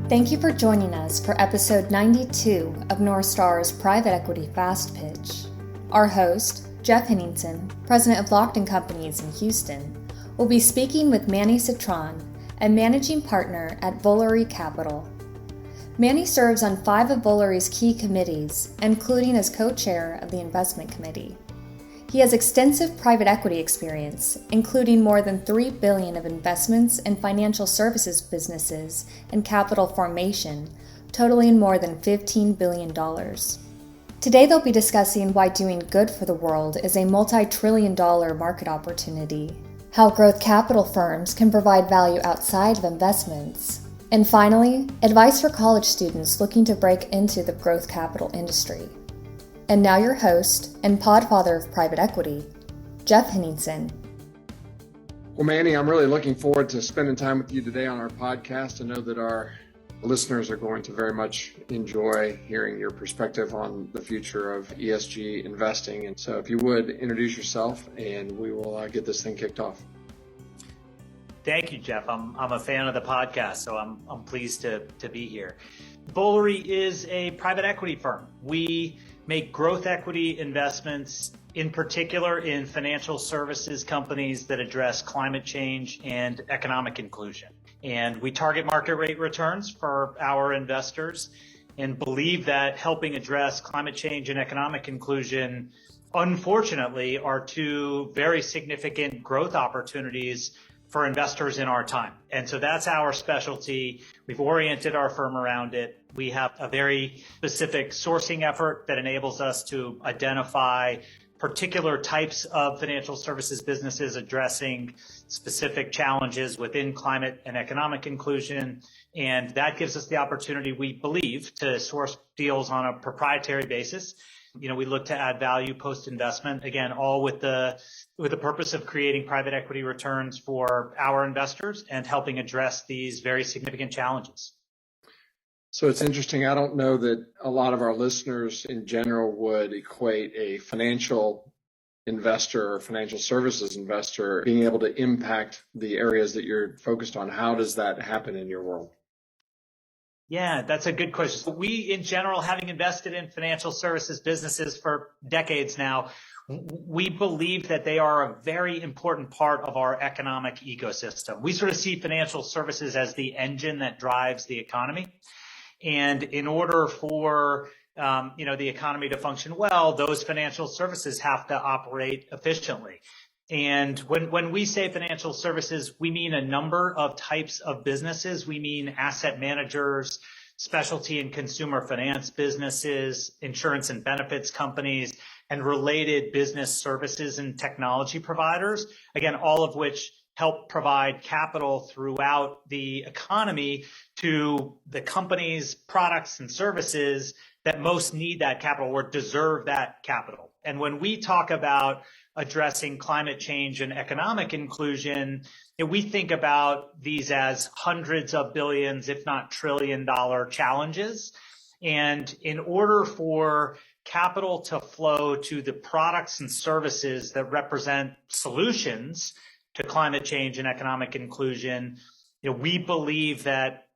Thank you for joining us for episode 92 of North Star's Private Equity Fast Pitch. Our host, Jeff Henningsen, president of Laude Companies in Houston, will be speaking with Emanuel Citron, a managing partner at Volery Capital. Manny serves on 5 of Volery's key committees, including as co-chair of the investment committee. He has extensive private equity experience, including more than $3 billion of investments in financial services businesses and capital formation, totaling more than $15 billion. Today they'll be discussing why doing good for the world is a multi-trillion-dollar market opportunity, how growth capital firms can provide value outside of investments, and finally, advice for college students looking to break into the growth capital industry. And now your host and podfather of private equity, Jeff Henningsen. Well, Manny, I'm really looking forward to spending time with you today on our podcast. I know that our listeners are going to very much enjoy hearing your perspective on the future of ESG investing. And so if you would, introduce yourself and we will get this thing kicked off. Thank you, Jeff. I'm a fan of the podcast, so I'm pleased to be here. Volery is a private equity firm. We make growth equity investments, in particular in financial services companies that address climate change and economic inclusion. And we target market rate returns for our investors and believe that helping address climate change and economic inclusion, unfortunately, are 2 very significant growth opportunities for investors in our time. And so that's our specialty. We've oriented our firm around it. We have a very specific sourcing effort that enables us to identify particular types of financial services businesses addressing specific challenges within climate and economic inclusion. And that gives us the opportunity, we believe, to source deals on a proprietary basis. We look to add value post-investment, again, all with the purpose of creating private equity returns for our investors and helping address these very significant challenges. So it's interesting. I don't know that a lot of our listeners in general would equate a financial investor or financial services investor being able to impact the areas that you're focused on. How does that happen in your world? Yeah, that's a good question. We, in general, having invested in financial services businesses for decades now, we believe that they are a very important part of our economic ecosystem. We sort of see financial services as the engine that drives the economy. And in order for the economy to function well, those financial services have to operate efficiently. And when we say financial services, we mean a number of types of businesses. We mean asset managers, specialty and consumer finance businesses, insurance and benefits companies, and related business services and technology providers, again, all of which help provide capital throughout the economy to the companies, products, and services that most need that capital or deserve that capital. And when we talk about addressing climate change and economic inclusion, we think about these as hundreds of billions, if not trillion-dollar challenges. And in order for capital to flow to the products and services that represent solutions to climate change and economic inclusion, we believe that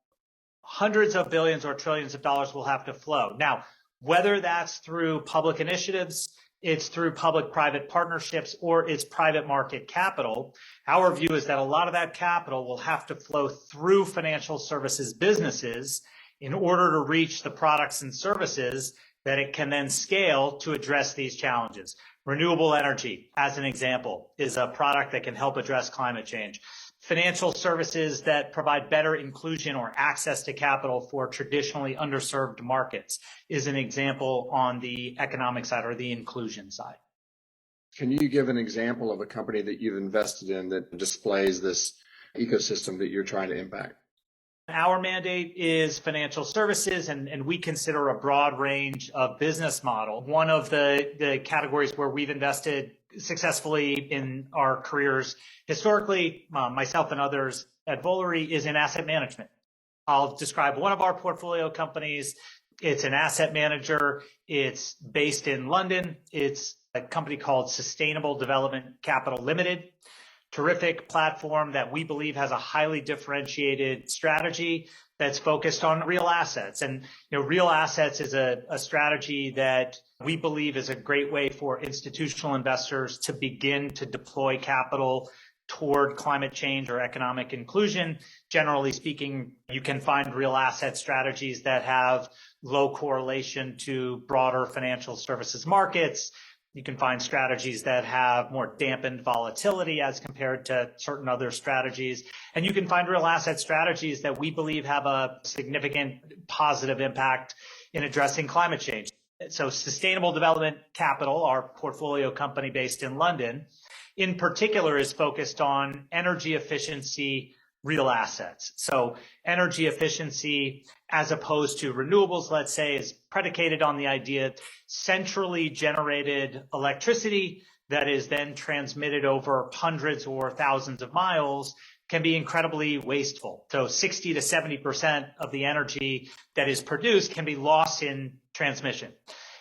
hundreds of billions or trillions of dollars will have to flow. Now, whether that's through public initiatives, it's through public-private partnerships, or it's private market capital, our view is that a lot of that capital will have to flow through financial services businesses in order to reach the products and services that it can then scale to address these challenges. Renewable energy, as an example, is a product that can help address climate change. Financial services that provide better inclusion or access to capital for traditionally underserved markets is an example on the economic side or the inclusion side. Can you give an example of a company that you've invested in that displays this ecosystem that you're trying to impact? Our mandate is financial services, and we consider a broad range of business model. One of the categories where we've invested successfully in our careers historically, myself and others at Volery, is in asset management. I'll describe one of our portfolio companies. It's an asset manager. It's based in London. It's a company called Sustainable Development Capital Limited. Terrific platform that we believe has a highly differentiated strategy that's focused on real assets. And, real assets is a strategy that we believe is a great way for institutional investors to begin to deploy capital toward climate change or economic inclusion. Generally speaking, you can find real asset strategies that have low correlation to broader financial services markets. You can find strategies that have more dampened volatility as compared to certain other strategies. And you can find real asset strategies that we believe have a significant positive impact in addressing climate change. So Sustainable Development Capital, our portfolio company based in London, in particular is focused on energy efficiency real assets. So energy efficiency, as opposed to renewables, let's say, is predicated on the idea that centrally generated electricity that is then transmitted over hundreds or thousands of miles can be incredibly wasteful. So 60 to 70% of the energy that is produced can be lost in transmission.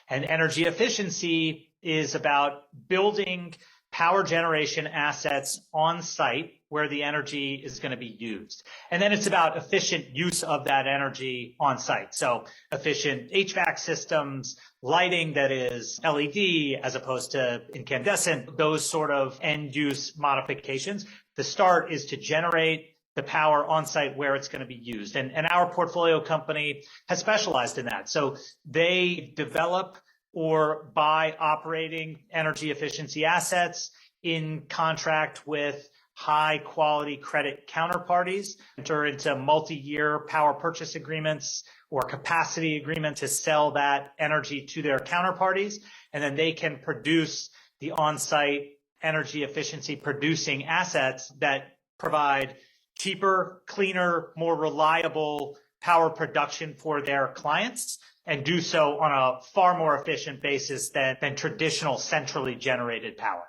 And energy efficiency is about building power generation assets on site where the energy is going to be used. And then it's about efficient use of that energy on site. So efficient HVAC systems, lighting that is LED as opposed to incandescent, those sort of end use modifications. The start is to generate the power on site where it's going to be used. And our portfolio company has specialized in that. So they develop or buy operating energy efficiency assets in contract with high quality credit counterparties, enter into multi-year power purchase agreements or capacity agreement to sell that energy to their counterparties. And then they can produce the on-site energy efficiency producing assets that provide cheaper, cleaner, more reliable power production for their clients, and do so on a far more efficient basis than traditional centrally generated power.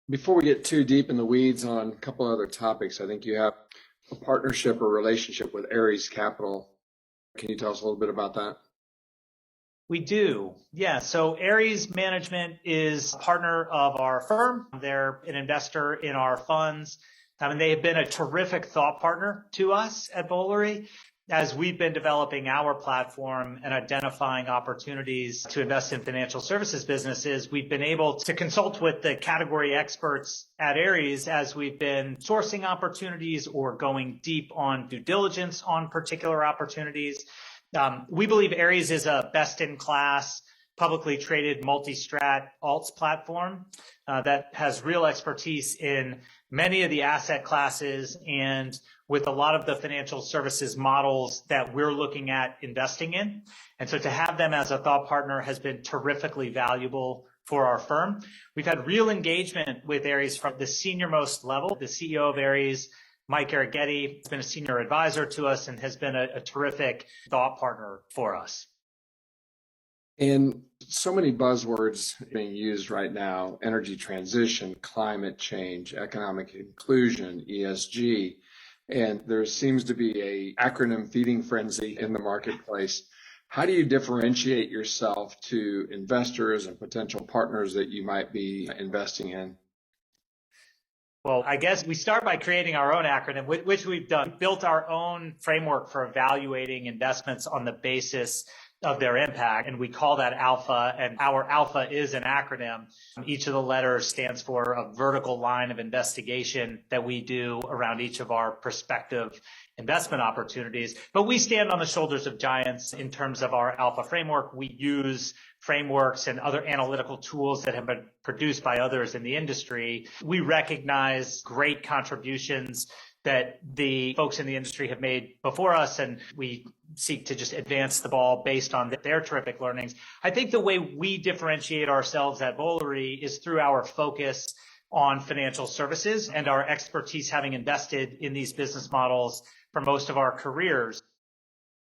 Before we get too deep in the weeds on a couple other topics, I think you have a partnership or relationship with Ares Capital. Can you tell us a little bit about that? We do. Yeah. So Ares Management is a partner of our firm. They're an investor in our funds. And they have been a terrific thought partner to us at Volery as we've been developing our platform and identifying opportunities to invest in financial services businesses. We've been able to consult with the category experts at Ares as we've been sourcing opportunities or going deep on due diligence on particular opportunities. We believe Ares is a best-in-class, publicly traded multi-strat alts platform that has real expertise in many of the asset classes and with a lot of the financial services models that we're looking at investing in. And so to have them as a thought partner has been terrifically valuable for our firm. We've had real engagement with Ares from the senior most level. The CEO of Ares, Mike Arrighetti, has been a senior advisor to us and has been a terrific thought partner for us. And so many buzzwords being used right now: energy transition, climate change, economic inclusion, ESG. And there seems to be a acronym feeding frenzy in the marketplace. How do you differentiate yourself to investors and potential partners that you might be investing in? Well, I guess we start by creating our own acronym, which we've done. We've built our own framework for evaluating investments on the basis of their impact, and we call that alpha, and our alpha is an acronym. Each of the letters stands for a vertical line of investigation that we do around each of our prospective investment opportunities. But we stand on the shoulders of giants in terms of our alpha framework. We use frameworks and other analytical tools that have been produced by others in the industry. We recognize great contributions that the folks in the industry have made before us, and we seek to just advance the ball based on their terrific learnings. I think the way we differentiate ourselves at Volery is through our focus on financial services and our expertise having invested in these business models for most of our careers.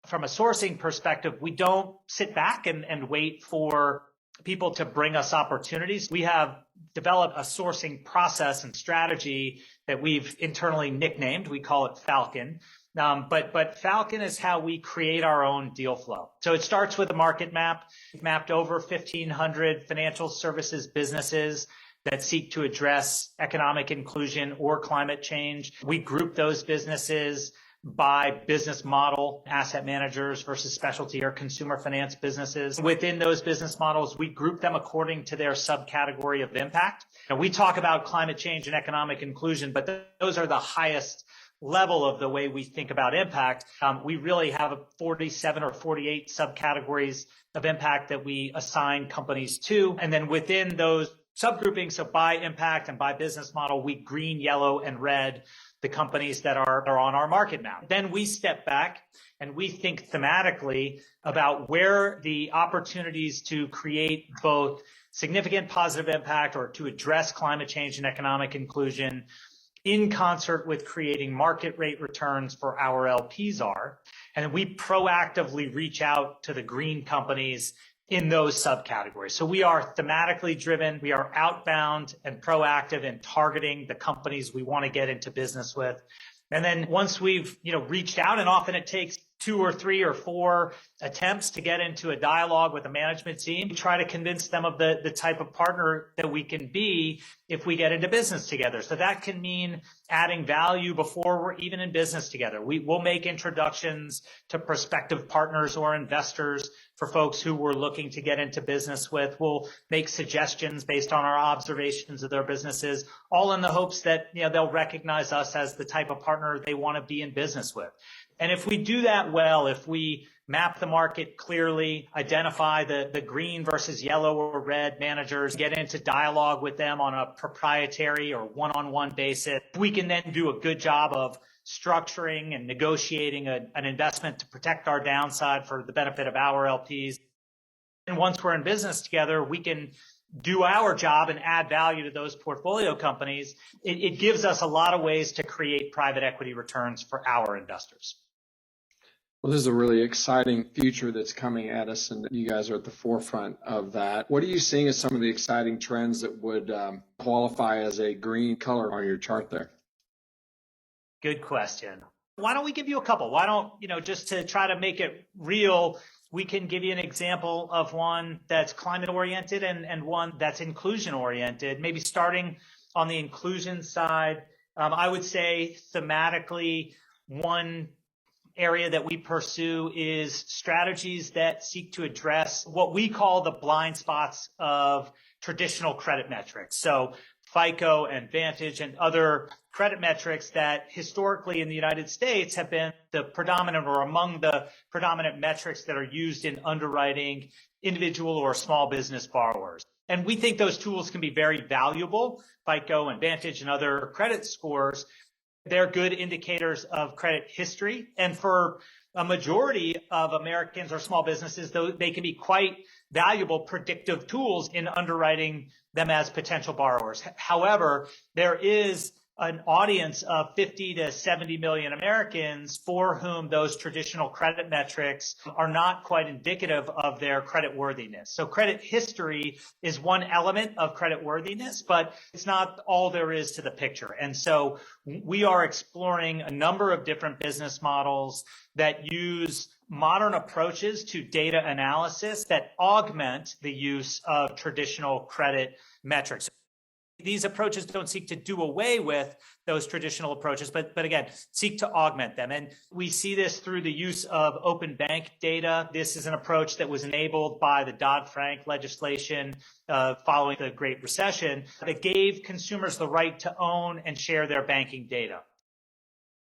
From a sourcing perspective, we don't sit back and wait for people to bring us opportunities. We have developed a sourcing process and strategy that we've internally nicknamed. We call it Falcon. But Falcon is how we create our own deal flow. So it starts with a market map. We've mapped over 1,500 financial services businesses that seek to address economic inclusion or climate change. We group those businesses by business model, asset managers versus specialty or consumer finance businesses. Within those business models, we group them according to their subcategory of impact. And we talk about climate change and economic inclusion, but those are the highest level of the way we think about impact. We really have 47 or 48 subcategories of impact that we assign companies to. And then within those subgroupings, so by impact and by business model, we green, yellow, and red the companies that are on our market map. Then we step back and we think thematically about where the opportunities to create both significant positive impact or to address climate change and economic inclusion in concert with creating market rate returns for our LPs are. And we proactively reach out to the green companies in those subcategories. So we are thematically driven. We are outbound and proactive in targeting the companies we want to get into business with. And then once we've, reached out, and often it takes 2 or 3 or 4 attempts to get into a dialogue with a management team, we try to convince them of the type of partner that we can be if we get into business together. So that can mean adding value before we're even in business together. We will make introductions to prospective partners or investors for folks who we're looking to get into business with. We'll make suggestions based on our observations of their businesses, all in the hopes that, they'll recognize us as the type of partner they want to be in business with. And if we do that well, if we map the market clearly, identify the green versus yellow or red managers, get into dialogue with them on a proprietary or one-on-one basis, we can then do a good job of structuring and negotiating an investment to protect our downside for the benefit of our LPs. And once we're in business together, we can do our job and add value to those portfolio companies. It gives us a lot of ways to create private equity returns for our investors. Well, this is a really exciting future that's coming at us, and you guys are at the forefront of that. What are you seeing as some of the exciting trends that would qualify as a green color on your chart there? Good question. Why don't we give you a couple? Why don't, just to try to make it real, we can give you an example of one that's climate oriented and one that's inclusion oriented. Maybe starting on the inclusion side, I would say thematically, one area that we pursue is strategies that seek to address what we call the blind spots of traditional credit metrics. So FICO and Vantage and other credit metrics that historically in the United States have been the predominant or among the predominant metrics that are used in underwriting individual or small business borrowers. And we think those tools can be very valuable, FICO and Vantage and other credit scores. They're good indicators of credit history. And for a majority of Americans or small businesses, though, they can be quite valuable predictive tools in underwriting them as potential borrowers. However, there is an audience of 50 to 70 million Americans for whom those traditional credit metrics are not quite indicative of their credit worthiness. So credit history is one element of credit worthiness, but it's not all there is to the picture. And so we are exploring a number of different business models that use modern approaches to data analysis that augment the use of traditional credit metrics. These approaches don't seek to do away with those traditional approaches, but again, seek to augment them. And we see this through the use of open bank data. This is an approach that was enabled by the Dodd-Frank legislation following the Great Recession that gave consumers the right to own and share their banking data.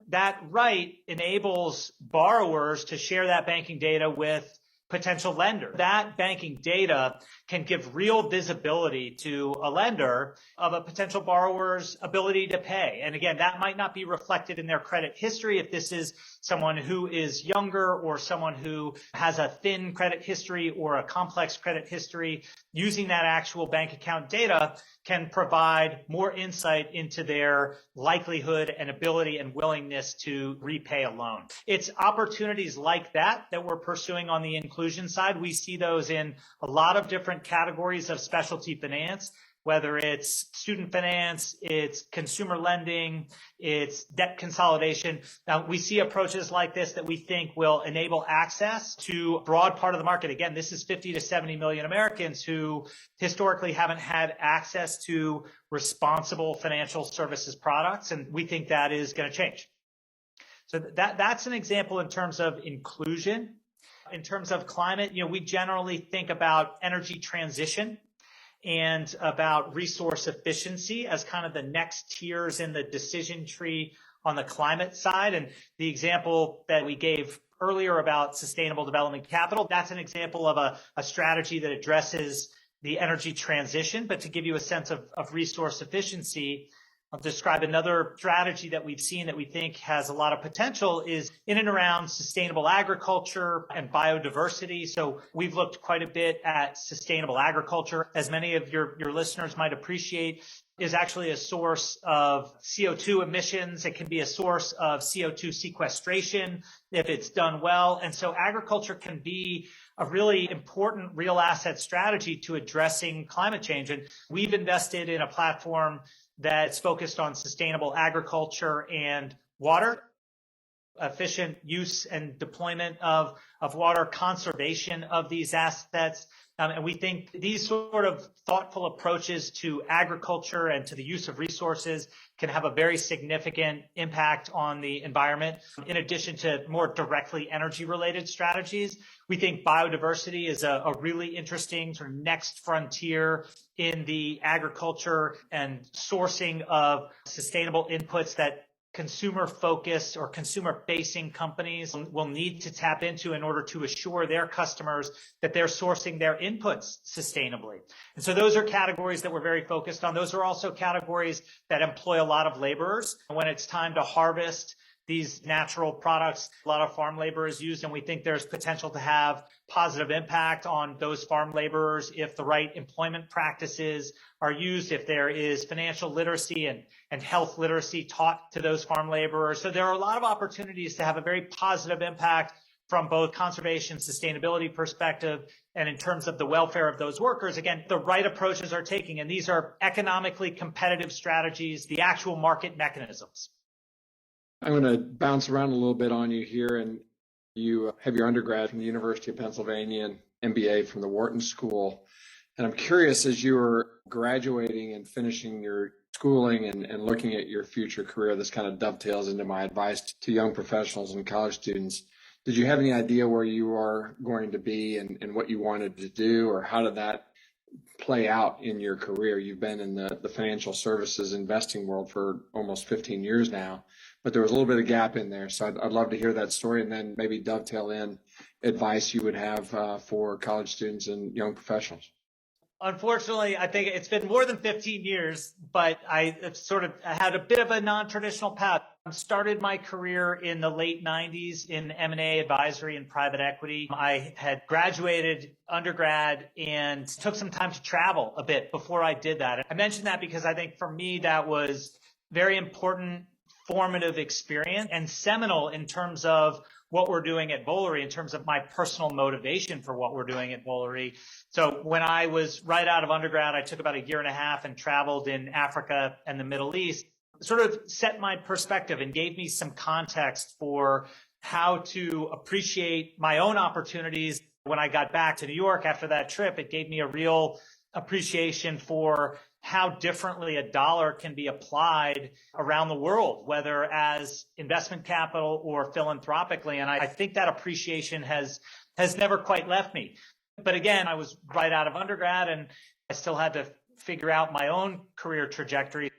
That right enables borrowers to share that banking data with potential lender. That banking data can give real visibility to a lender of a potential borrower's ability to pay. And again, that might not be reflected in their credit history if this is someone who is younger or someone who has a thin credit history or a complex credit history. Using that actual bank account data can provide more insight into their likelihood and ability and willingness to repay a loan. It's opportunities like that that we're pursuing on the inclusion side. We see those in a lot of different categories of specialty finance, whether it's student finance, it's consumer lending, it's debt consolidation. Now, we see approaches like this that we think will enable access to a broad part of the market. Again, this is 50 to 70 million Americans who historically haven't had access to responsible financial services products, and we think that is going to change. So that's an example in terms of inclusion. In terms of climate, we generally think about energy transition and about resource efficiency as kind of the next tiers in the decision tree on the climate side. And the example that we gave earlier about sustainable development capital, that's an example of a strategy that addresses the energy transition. But to give you a sense of resource efficiency, I'll describe another strategy that we've seen that we think has a lot of potential is in and around sustainable agriculture and biodiversity. So we've looked quite a bit at sustainable agriculture. As many of your listeners might appreciate, is actually a source of CO2 emissions. It can be a source of CO2 sequestration if it's done well. And so agriculture can be a really important real asset strategy to addressing climate change. And we've invested in a platform that's focused on sustainable agriculture and water, efficient use and deployment of water, conservation of these assets. And we think these sort of thoughtful approaches to agriculture and to the use of resources can have a very significant impact on the environment. In addition to more directly energy-related strategies, we think biodiversity is a really interesting sort of next frontier in the agriculture and sourcing of sustainable inputs that consumer-focused or consumer-facing companies will need to tap into in order to assure their customers that they're sourcing their inputs sustainably. And so those are categories that we're very focused on. Those are also categories that employ a lot of laborers. When it's time to harvest these natural products, a lot of farm labor is used, and we think there's potential to have positive impact on those farm laborers if the right employment practices are used, if there is financial literacy and health literacy taught to those farm laborers. So there are a lot of opportunities to have a very positive impact from both conservation, sustainability perspective, and in terms of the welfare of those workers. Again, the right approaches are taking, and these are economically competitive strategies, the actual market mechanisms. I'm going to bounce around a little bit on you here, and you have your undergrad from the University of Pennsylvania and M.B.A. from the Wharton School. And I'm curious, as you were graduating and finishing your schooling and looking at your future career, this kind of dovetails into my advice to young professionals and college students. Did you have any idea where you are going to be and what you wanted to do, or how did that play out in your career? You've been in the financial services investing world for almost 15 years now, but there was a little bit of gap in there. So I'd love to hear that story, and then maybe dovetail in advice you would have for college students and young professionals. Unfortunately, I think it's been more than 15 years, but I sort of had a bit of a non-traditional path. I started my career in the late 90s in M&A advisory and private equity. I had graduated undergrad and took some time to travel a bit before I did that. I mentioned that because I think for me that was very important, formative experience and seminal in terms of what we're doing at Volery, in terms of my personal motivation for what we're doing at Volery. So when I was right out of undergrad, I took about a year and a half and traveled in Africa and the Middle East, sort of set my perspective and gave me some context for how to appreciate my own opportunities. When I got back to New York after that trip, it gave me a real appreciation for how differently a dollar can be applied around the world, whether as investment capital or philanthropically. And I think that appreciation has never quite left me. But again, I was right out of undergrad and I still had to figure out my own career trajectory.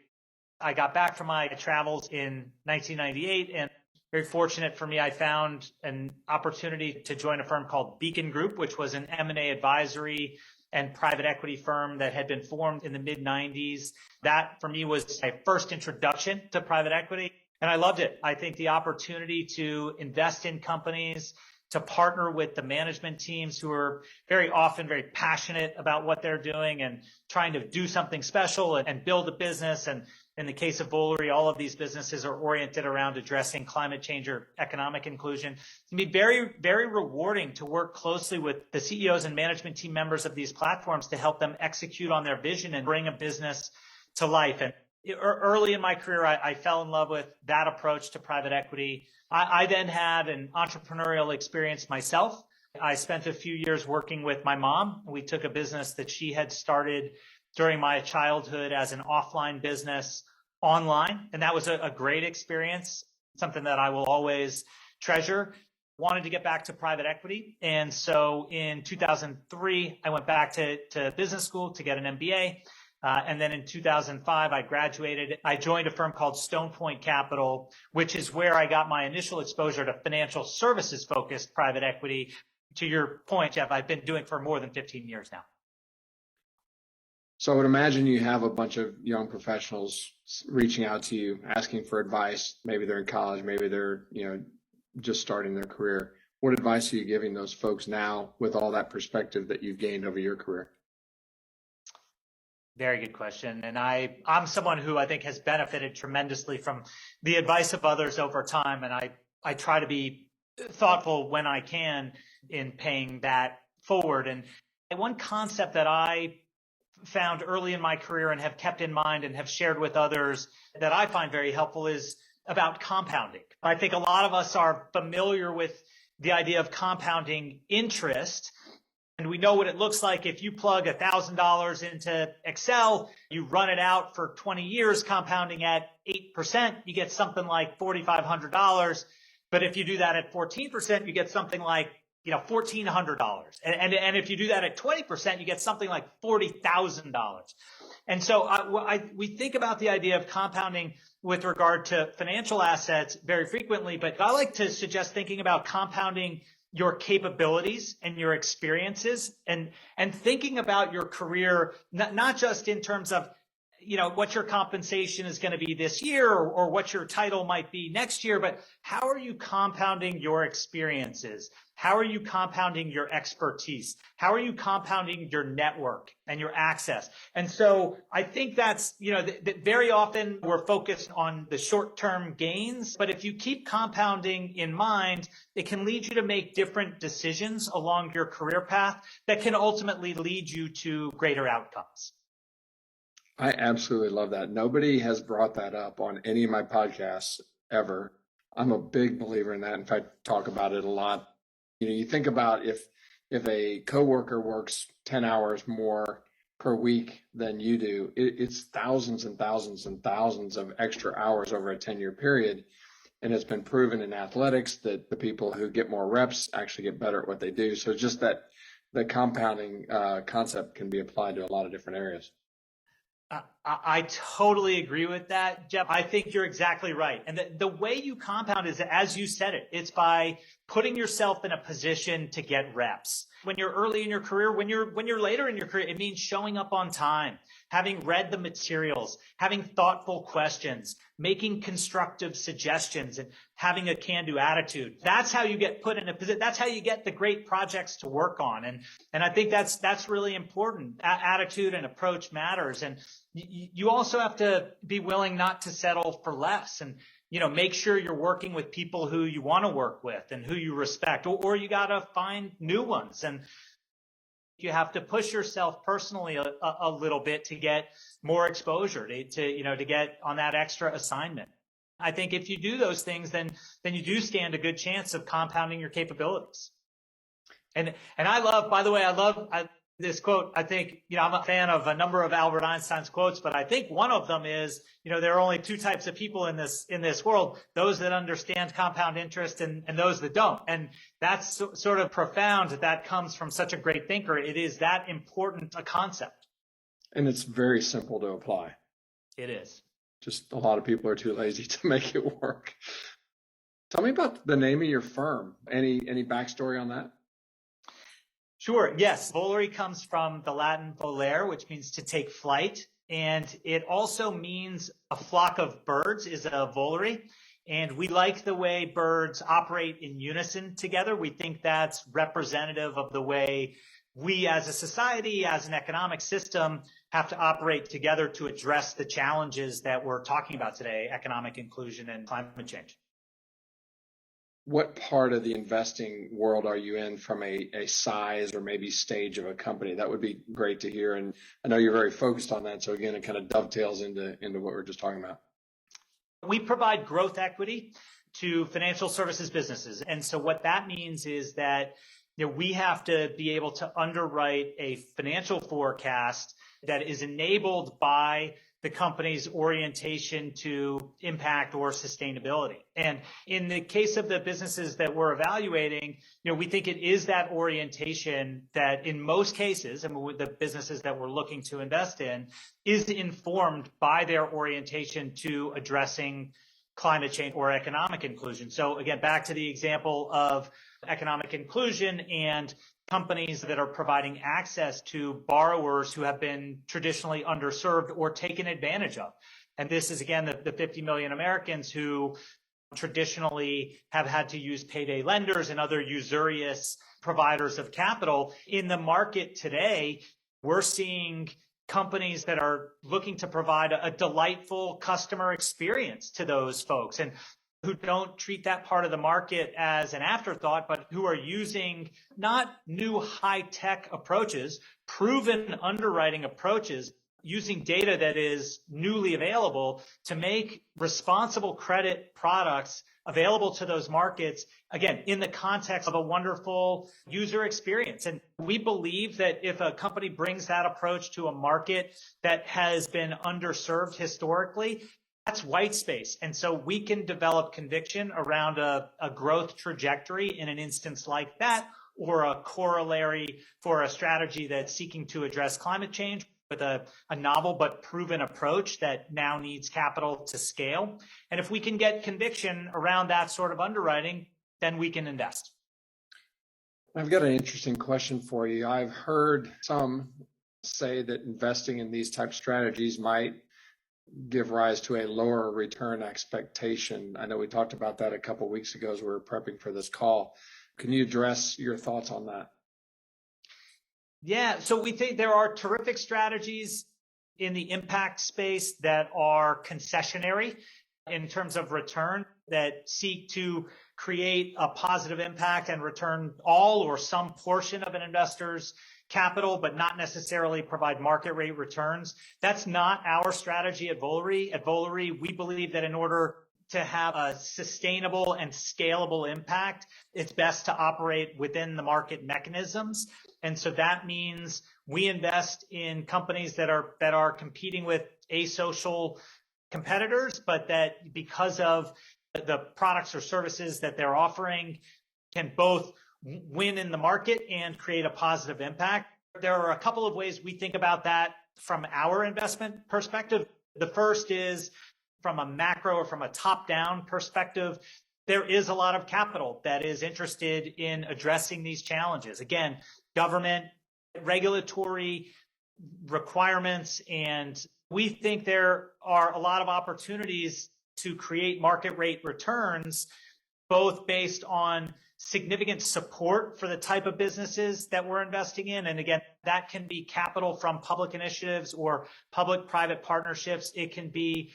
I got back from my travels in 1998, and very fortunate for me, I found an opportunity to join a firm called Beacon Group, which was an M&A advisory and private equity firm that had been formed in the mid-90s. That, for me, was my first introduction to private equity, and I loved it. I think the opportunity to invest in companies, to partner with the management teams who are very often very passionate about what they're doing and trying to do something special and build a business. And in the case of Volery, all of these businesses are oriented around addressing climate change or economic inclusion. It can be very, very rewarding to work closely with the CEOs and management team members of these platforms to help them execute on their vision and bring a business to life. And early in my career, I fell in love with that approach to private equity. I then had an entrepreneurial experience myself. I spent a few years working with my mom. We took a business that she had started during my childhood as an offline business online. And that was a great experience. something that I will always treasure. Wanted to get back to private equity. And so in 2003, I went back to business school to get an M.B.A. And then in 2005, I graduated. I joined a firm called Stone Point Capital, which is where I got my initial exposure to financial services focused private equity. To your point, Jeff, I've been doing for more than 15 years now. So I would imagine you have a bunch of young professionals reaching out to you, asking for advice. Maybe they're in college, maybe they're, just starting their career. What advice are you giving those folks now with all that perspective that you've gained over your career? Very good question. And I'm someone who I think has benefited tremendously from the advice of others over time. And I try to be thoughtful when I can in paying that forward. And one concept that I found early in my career and have kept in mind and have shared with others that I find very helpful is about compounding. I think a lot of us are familiar with the idea of compounding interest. And we know what it looks like if you plug $1,000 into Excel, you run it out for 20 years, compounding at 8%, you get something like $4,500. But if you do that at 14%, you get something like, $1,400. And if you do that at 20%, you get something like $40,000. And so we think about the idea of compounding with regard to financial assets very frequently, but I like to suggest thinking about compounding your capabilities and your experiences and thinking about your career, not just in terms of, what your compensation is going to be this year or what your title might be next year, but how are you compounding your experiences? How are you compounding your expertise? How are you compounding your network and your access? And so I think that's, that very often we're focused on the short-term gains, but if you keep compounding in mind, it can lead you to make different decisions along your career path that can ultimately lead you to greater outcomes. I absolutely love that. Nobody has brought that up on any of my podcasts ever. I'm a big believer in that. In fact, talk about it a lot. You think about if a coworker works 10 hours more per week than you do, it's thousands and thousands and thousands of extra hours over a 10-year period. And it's been proven in athletics that the people who get more reps actually get better at what they do. So just that the compounding concept can be applied to a lot of different areas. I totally agree with that, Jeff. I think you're exactly right. And the way you compound is, as you said it, it's by putting yourself in a position to get reps. When you're early in your career, when you're later in your career, it means showing up on time, having read the materials, having thoughtful questions, making constructive suggestions, and having a can-do attitude. That's how you get put in a position. That's how you get the great projects to work on. And I think that's really important. Attitude and approach matters. And you also have to be willing not to settle for less and, make sure you're working with people who you want to work with and who you respect, or you got to find new ones. And you have to push yourself personally a little bit to get more exposure, to get on that extra assignment. I think if you do those things, then you do stand a good chance of compounding your capabilities. And I love this quote. I think, I'm a fan of a number of Albert Einstein's quotes, but I think one of them is, there are only two types of people in this world, those that understand compound interest and those that don't. And that's sort of profound that comes from such a great thinker. It is that important a concept. And it's very simple to apply. It is. Just a lot of people are too lazy to make it work. Tell me about the name of your firm. Any backstory on that? Sure. Yes. Volery comes from the Latin volere, which means to take flight. And it also means a flock of birds is a volery. And we like the way birds operate in unison together. We think that's representative of the way we as a society, as an economic system, have to operate together to address the challenges that we're talking about today, economic inclusion and climate change. What part of the investing world are you in from a size or maybe stage of a company? That would be great to hear. And I know you're very focused on that. So again, it kind of dovetails into what we're just talking about. We provide growth equity to financial services businesses. And so what that means is that we have to be able to underwrite a financial forecast that is enabled by the company's orientation to impact or sustainability. And in the case of the businesses that we're evaluating, we think it is that orientation that in most cases, and with the businesses that we're looking to invest in, is informed by their orientation to addressing climate change or economic inclusion. So again, back to the example of economic inclusion and companies that are providing access to borrowers who have been traditionally underserved or taken advantage of. And this is, again, the 50 million Americans who traditionally have had to use payday lenders and other usurious providers of capital. In the market today, we're seeing companies that are looking to provide a delightful customer experience to those folks and who don't treat that part of the market as an afterthought, but who are using not new high-tech approaches, proven underwriting approaches, using data that is newly available to make responsible credit products available to those markets, again, in the context of a wonderful user experience. And we believe that if a company brings that approach to a market that has been underserved historically, that's white space. And so we can develop conviction around a growth trajectory in an instance like that, or a corollary for a strategy that's seeking to address climate change with a novel but proven approach that now needs capital to scale. And if we can get conviction around that sort of underwriting, then we can invest. I've got an interesting question for you. I've heard some say that investing in these type strategies might give rise to a lower return expectation. I know we talked about that a couple of weeks ago as we were prepping for this call. Can you address your thoughts on that? Yeah, so we think there are terrific strategies in the impact space that are concessionary in terms of return, that seek to create a positive impact and return all or some portion of an investor's capital, but not necessarily provide market rate returns. That's not our strategy at Volery. At Volery, we believe that in order to have a sustainable and scalable impact, it's best to operate within the market mechanisms. And so that means we invest in companies that are competing with asocial competitors, but that because of the products or services that they're offering can both win in the market and create a positive impact. There are a couple of ways we think about that from our investment perspective. The first is from a macro or from a top-down perspective. There is a lot of capital that is interested in addressing these challenges. Again, government, regulatory requirements, and we think there are a lot of opportunities to create market rate returns, both based on significant support for the type of businesses that we're investing in. And again, that can be capital from public initiatives or public-private partnerships. It can be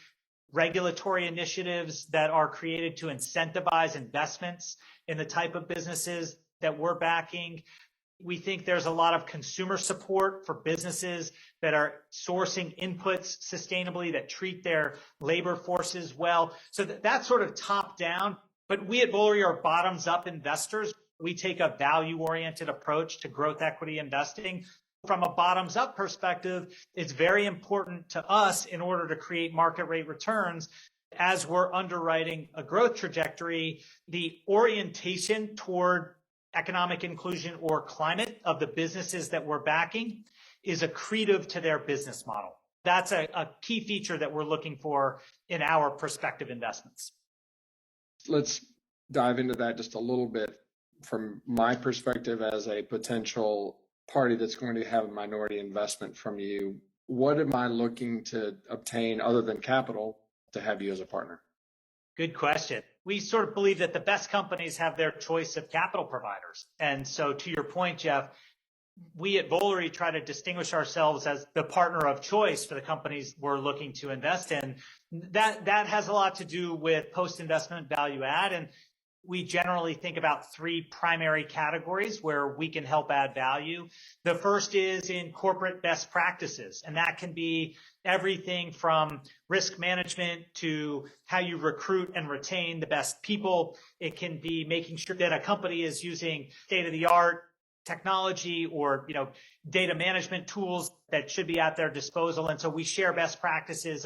regulatory initiatives that are created to incentivize investments in the type of businesses that we're backing. We think there's a lot of consumer support for businesses that are sourcing inputs sustainably, that treat their labor forces well. So that's sort of top down. But we at Volery are bottoms up investors. We take a value-oriented approach to growth equity investing. From a bottoms up perspective, it's very important to us in order to create market rate returns as we're underwriting a growth trajectory, the orientation toward economic inclusion or climate of the businesses that we're backing is accretive to their business model. That's a key feature that we're looking for in our prospective investments. Let's dive into that just a little bit from my perspective as a potential party that's going to have a minority investment from you. What am I looking to obtain other than capital to have you as a partner? Good question. We sort of believe that the best companies have their choice of capital providers. And so to your point, Jeff, we at Volery try to distinguish ourselves as the partner of choice for the companies we're looking to invest in. That has a lot to do with post-investment value add. And we generally think about three primary categories where we can help add value. The first is in corporate best practices, and that can be everything from risk management to how you recruit and retain the best people. It can be making sure that a company is using state-of-the-art technology or, data management tools that should be at their disposal. And so we share best practices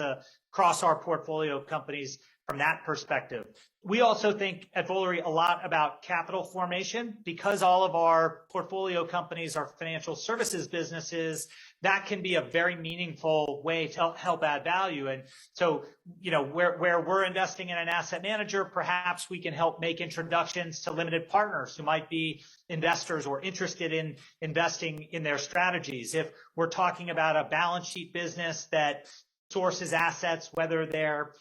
across our portfolio companies from that perspective. We also think at Volery a lot about capital formation because all of our portfolio companies are financial services businesses. That can be a very meaningful way to help add value. And so, where we're investing in an asset manager, perhaps we can help make introductions to limited partners who might be investors or interested in investing in their strategies. If we're talking about a balance sheet business that sources assets, whether they're,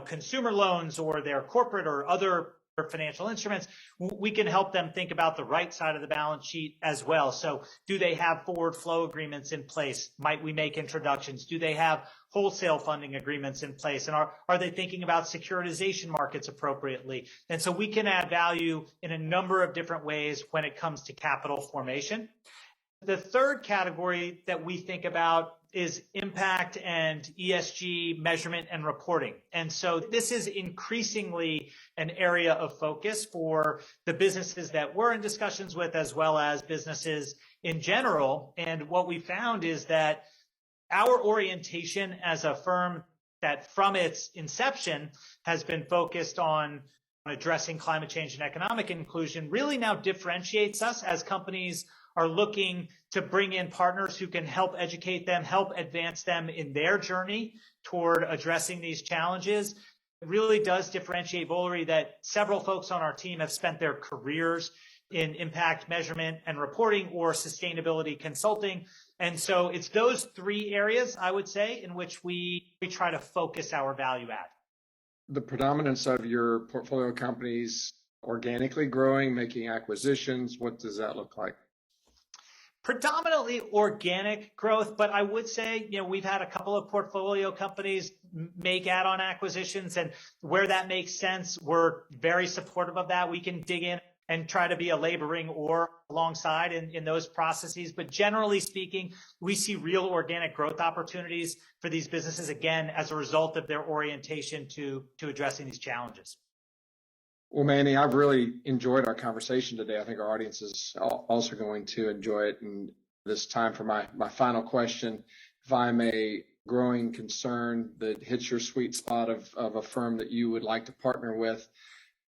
consumer loans or they're corporate or other financial instruments, we can help them think about the right side of the balance sheet as well. So do they have forward flow agreements in place? Might we make introductions? Do they have wholesale funding agreements in place? And are they thinking about securitization markets appropriately? And so we can add value in a number of different ways when it comes to capital formation. The third category that we think about is impact and ESG measurement and reporting. And so this is increasingly an area of focus for the businesses that we're in discussions with, as well as businesses in general. And what we found is that our orientation as a firm that from its inception has been focused on addressing climate change and economic inclusion really now differentiates us as companies are looking to bring in partners who can help educate them, help advance them in their journey toward addressing these challenges. It really does differentiate Volery that several folks on our team have spent their careers in impact measurement and reporting or sustainability consulting. And so it's those three areas, I would say, in which we try to focus our value add. The predominance of your portfolio companies organically growing, making acquisitions, what does that look like? Predominantly organic growth, but I would say, we've had a couple of portfolio companies make add-on acquisitions, and where that makes sense, we're very supportive of that. We can dig in and try to be a laboring oar alongside in those processes. But generally speaking, we see real organic growth opportunities for these businesses, again, as a result of their orientation to addressing these challenges. Well, Manny, I've really enjoyed our conversation today. I think our audience is also going to enjoy it. And this time for my final question, if I'm a growing concern that hits your sweet spot of a firm that you would like to partner with,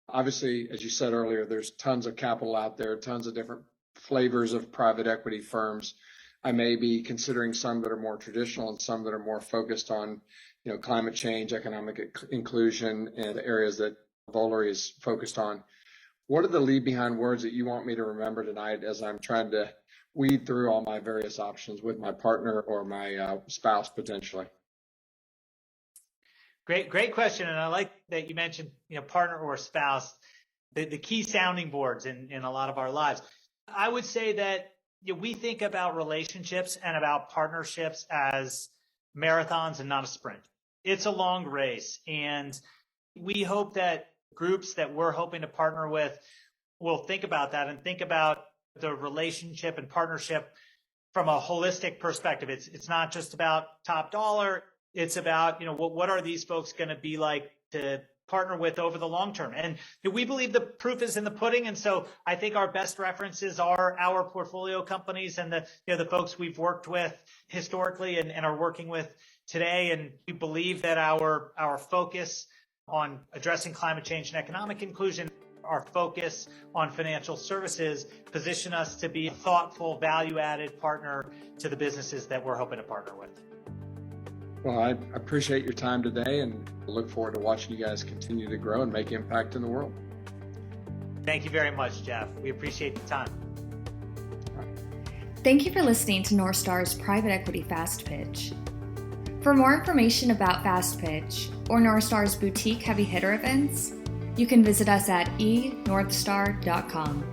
obviously, as you said earlier, there's tons of capital out there, tons of different flavors of private equity firms. I may be considering some that are more traditional and some that are more focused on, climate change, economic inclusion, and the areas that Volery is focused on. What are the leave behind words that you want me to remember tonight as I'm trying to weed through all my various options with my partner or my spouse potentially? Great question. And I like that you mentioned, partner or spouse, the key sounding boards in a lot of our lives. I would say that we think about relationships and about partnerships as marathons and not a sprint. It's a long race. And we hope that groups that we're hoping to partner with will think about that and think about the relationship and partnership from a holistic perspective. It's not just about top dollar. It's about, what are these folks going to be like to partner with over the long term? And we believe the proof is in the pudding. And so I think our best references are our portfolio companies and the folks we've worked with historically and are working with today. And we believe that our focus on addressing climate change and economic inclusion, our focus on financial services position us to be a thoughtful, value-added partner to the businesses that we're hoping to partner with. Well, I appreciate your time today and look forward to watching you guys continue to grow and make impact in the world. Thank you very much, Jeff. We appreciate the time. Thank you for listening to North Star's Private Equity Fast Pitch. For more information about Fast Pitch or North Star's boutique heavy hitter events, you can visit us at enorthstar.com.